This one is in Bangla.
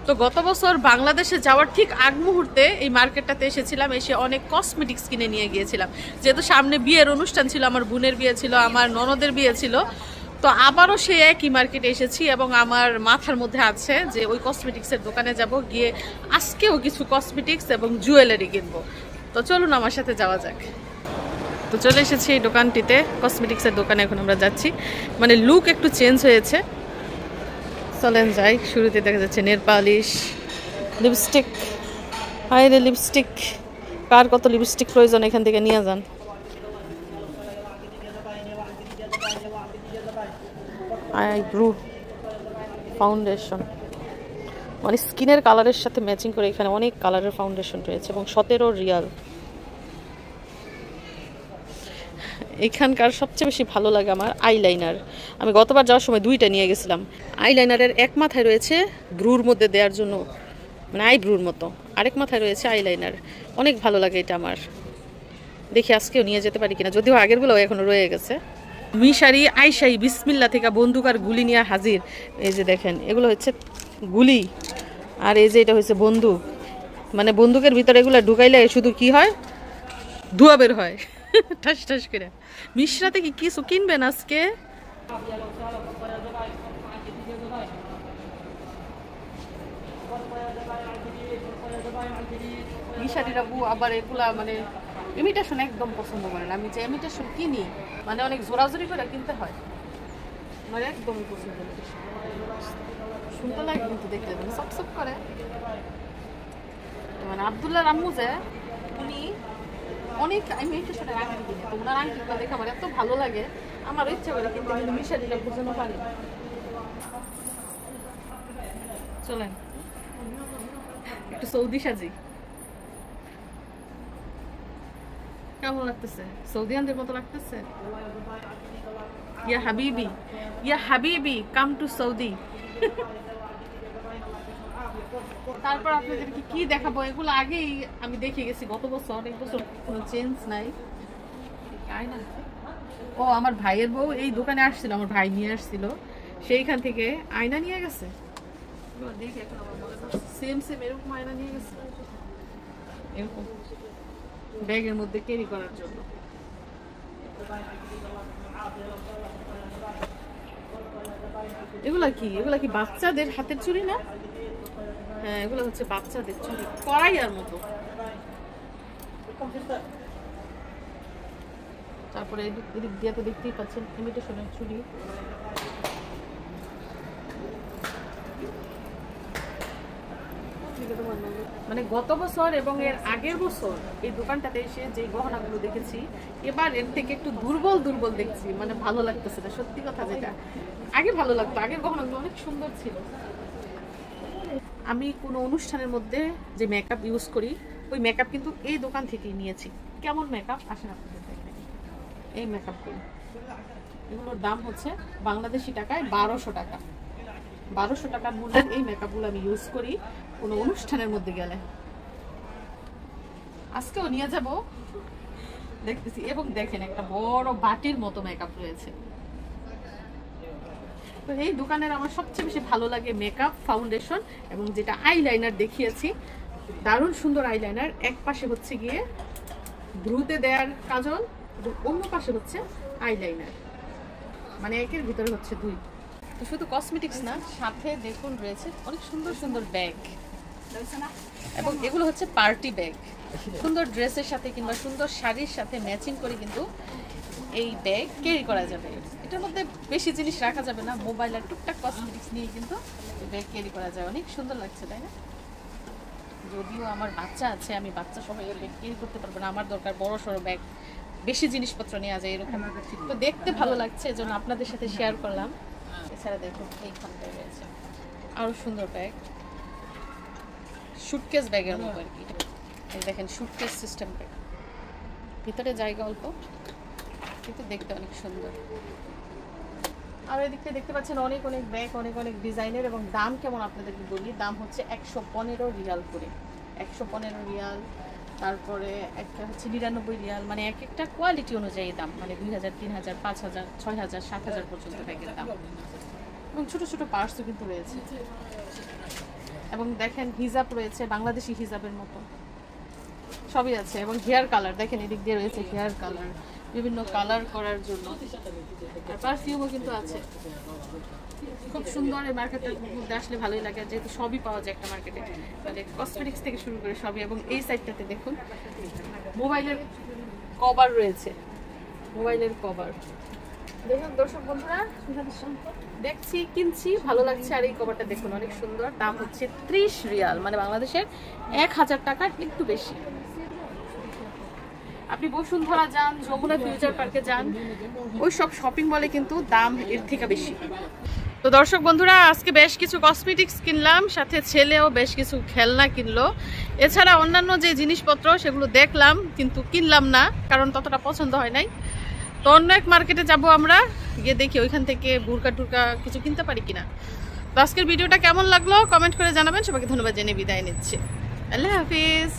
তো গত বছর বাংলাদেশে যাওয়ার ঠিক আগ মুহূর্তে এই মার্কেটটাতে এসেছিলাম, এসে অনেক কসমেটিক্স কিনে নিয়ে গিয়েছিলাম। যেহেতু সামনে বিয়ের অনুষ্ঠান ছিল, আমার বোনের বিয়ে ছিল, আমার ননদের বিয়ে ছিল, তো আবারও সেই একই মার্কেটে এসেছি এবং আমার মাথার মধ্যে আছে যে ওই কসমেটিক্সের দোকানে যাব, গিয়ে আজকেও কিছু কসমেটিক্স এবং জুয়েলারি কিনবো। তো চলুন আমার সাথে যাওয়া যাক। তো চলে এসেছি এই দোকানটিতে, কসমেটিক্সের দোকানে এখন আমরা যাচ্ছি, মানে লুক একটু চেঞ্জ হয়েছে। চলেন যাই। শুরুতে দেখা যাচ্ছে নেল পালিশ, লিপস্টিক। হাই রে লিপস্টিক, কার কত লিপস্টিক প্রয়োজন এখান থেকে নিয়ে যান। আইব্রু ফাউন্ডেশন, মানে স্কিনের কালারের সাথে ম্যাচিং করে এখানে অনেক কালারের ফাউন্ডেশন রয়েছে এবং 17 রিয়াল। এখানকার সবচেয়ে বেশি ভালো লাগে আমার আইলাইনার। আমি গতবার যাওয়ার সময় 2টা নিয়ে গেছিলাম। আইলাইনারের এক মাথায় রয়েছে ব্রুর মধ্যে দেওয়ার জন্য, মানে আইব্রুর মতো, আরেক মাথায় রয়েছে আইলাইনার। অনেক ভালো লাগে এটা আমার। দেখি আজকেও নিয়ে যেতে পারি কিনা, যদিও আগেরগুলো এখনো রয়ে গেছে। মিশারি আইসাই বিসমিল্লা থেকে বন্দুক আর গুলি নিয়ে হাজির। এই যে দেখেন, এগুলো হচ্ছে গুলি, আর এই যে এটা হচ্ছে বন্দুক। মানে বন্দুকের ভিতরে এগুলো ঢুকাইলে শুধু কি হয়, ধোঁয়া বের হয় ঠাস ঠাস করে। মিশরাতে কি কিছু কিনবেন আজকে? মিশারিরা আবার এগুলা মানে ইমিটেশন একদম পছন্দ করেন। আমি যে ইমিটেশন কিনি মানে অনেক জোরাজোরি করে কিনতে হয়, মানে একদমই পছন্দ করি। সুন্দর লাগে কিন্তু দেখতে, মানে সব করে। মানে আব্দুল্লাহ আম্মু যে উনি অনেক ইমিটেশনের আংটি কিনে, তো ওনার আংটিগুলো দেখে আমার এত ভালো লাগে, আমার ইচ্ছা করে কিন্তু মিশারিটা বোঝানো পারি। চলেন একটু সৌদি সাজি। কেমন লাগতেছে? সৌদিয়ানদের মতো লাগতেছে? ইয়া হাবিবি, ইয়া হাবিবি, কাম টু সৌদি। তারপর আপনাদেরকে কি দেখাবো, এগুলো আগেই আমি দেখে গেছি গত বছর, এই বছর কোনো চেঞ্জ নাই। ও আমার ভাইয়ের বউ এই দোকানে আসছিল, আমার ভাই নিয়ে আসছিল, সেইখান থেকে আয়না নিয়ে গেছে। দেখি এখন আমার মনে পড়ছে, সেম এরকম আয়না নিয়ে গেছে, এরকম ব্যাগের মধ্যে ক্যারি করার জন্য। এগুলা কি? এগুলা কি বাচ্চাদের হাতের চুড়ি না? হ্যাঁ, এগুলো হচ্ছে বাচ্চাদের চুড়ি, কড়াইয়ার মতো। তারপরে এদিক দিয়ে তো দেখতেই পাচ্ছেন ইমিটেশনের চুড়ি। মানে গত বছর এবং এর আগের বছর এই দোকানটাতে এসে যে গহনাগুলো দেখেছি, এবার এর থেকে একটু দুর্বল দেখছি, মানে ভালো লাগতেছে না, সত্যি কথা। যেটা আগে ভালো লাগতো, আগের গহনাগুলো অনেক সুন্দর ছিল। আমি কোনো অনুষ্ঠানের মধ্যে যে মেকআপ ইউজ করি, ওই মেকআপ কিন্তু এই দোকান থেকেই নিয়েছি। কেমন মেকআপ আসেন আপনাদের দেখেন। এই মেকআপগুলো, এগুলোর দাম হচ্ছে বাংলাদেশি টাকায় 1200 টাকা। 1200 টাকার মূল্যের এই মেকআপগুলো আমি ইউজ করি কোনো অনুষ্ঠানের মধ্যে গেলে। আজকেও নিয়ে যাব, দেখতেছি। এবং দেখেন একটা বড় বাটির মতো মেকআপ রয়েছে। তো এই দোকানের আমার সবচেয়ে বেশি ভালো লাগে মেকআপ, ফাউন্ডেশন এবং যেটা আইলাইনার দেখিয়েছি, দারুণ সুন্দর আইলাইনার। এক পাশে হচ্ছে গিয়ে ভ্রুতে দেওয়ার কাজল এবং অন্য পাশে হচ্ছে আইলাইনার, মানে একের ভিতরে হচ্ছে 2। তো শুধু কসমেটিক্স না, সাথে দেখুন রয়েছে অনেক সুন্দর ব্যাগ, এবং এগুলো হচ্ছে পার্টি ব্যাগ। সুন্দর ড্রেসের সাথে কিংবা সুন্দর শাড়ির সাথে ম্যাচিং করে কিন্তু এই ব্যাগ ক্যারি করা যাবে। এটার মধ্যে বেশি জিনিস রাখা যাবে না, মোবাইল আর টুকটাক কসমেটিক্স নিয়ে কিন্তু ব্যাগ ক্যারি করা যায়। অনেক সুন্দর লাগছে, তাই না? যদিও আমার বাচ্চা আছে, আমি বাচ্চা সবাই ব্যাগ ক্যারি করতে পারবো না, আমার দরকার বড় সড়ো ব্যাগ, বেশি জিনিসপত্র নেওয়া যায় এরকম। তো দেখতে ভালো লাগছে, এজন্য আপনাদের সাথে শেয়ার করলাম। এছাড়া দেখুন এইখানটায় রয়েছে আরো সুন্দর ব্যাগ, সুটকেস ব্যাগের মতো আর কি। এই দেখেন সুটকেস সিস্টেম ব্যাগ, ভিতরে জায়গা অল্প কিন্তু দেখতে অনেক সুন্দর। আর এদিকে দেখতে পাচ্ছেন অনেক ব্যাগ, অনেক ডিজাইনের। এবং দাম কেমন আপনাদেরকে বলি, দাম হচ্ছে 115 রিয়াল করে। 115 রিয়াল, তারপরে একটা হচ্ছে 99 রিয়াল, মানে এক একটা কোয়ালিটি অনুযায়ী দাম, মানে 2000, 3000, 5000, 6000, 7000 পর্যন্ত ব্যাগের দাম। এবং ছোট ছোট পার্সও কিন্তু রয়েছে। এবং দেখেন হিজাব রয়েছে বাংলাদেশি হিজাবের মতো সবই আছে, এবং হেয়ার কালার দেখেন এদিক দিয়ে রয়েছে হেয়ার কালার, বিভিন্ন কালার করার জন্য। আর পারফিউমও কিন্তু আছে, খুব সুন্দর। এই মার্কেটটার মধ্যে আসলে ভালোই লাগে, যেহেতু সবই পাওয়া যায় একটা মার্কেটে, মানে কসমেটিক্স থেকে শুরু করে সবই। এবং এই সাইডটাতে দেখুন মোবাইলের কভার রয়েছে, মোবাইলের কভার দেখুন দর্শক বন্ধুরা, দেখছি কিনছি ভালো লাগছে। আর এই কভারটা দেখুন অনেক সুন্দর, দাম হচ্ছে 30 রিয়াল, মানে বাংলাদেশের 1000 টাকার একটু বেশি। আপনি বসুন্ধরা যান, যমুনা ফিউচার পার্কে যান, ওই সব শপিং মলে কিন্তু দাম এর থেকে বেশি। তো দর্শক বন্ধুরা, আজকে বেশ কিছু কসমেটিক্স কিনলাম, সাথে ছেলেও বেশ কিছু খেলনা কিনলো। এছাড়া অন্যান্য যে জিনিসপত্র সেগুলো দেখলাম কিন্তু কিনলাম না, কারণ ততটা পছন্দ হয় নাই। তো অন্য এক মার্কেটে যাব আমরা, গিয়ে দেখি ওইখান থেকে বুরকা টুরকা কিছু কিনতে পারি কিনা। তো আজকের ভিডিওটা কেমন লাগলো কমেন্ট করে জানাবেন। সবাইকে ধন্যবাদ জেনে বিদায় নিচ্ছি। আল্লাহ হাফিজ।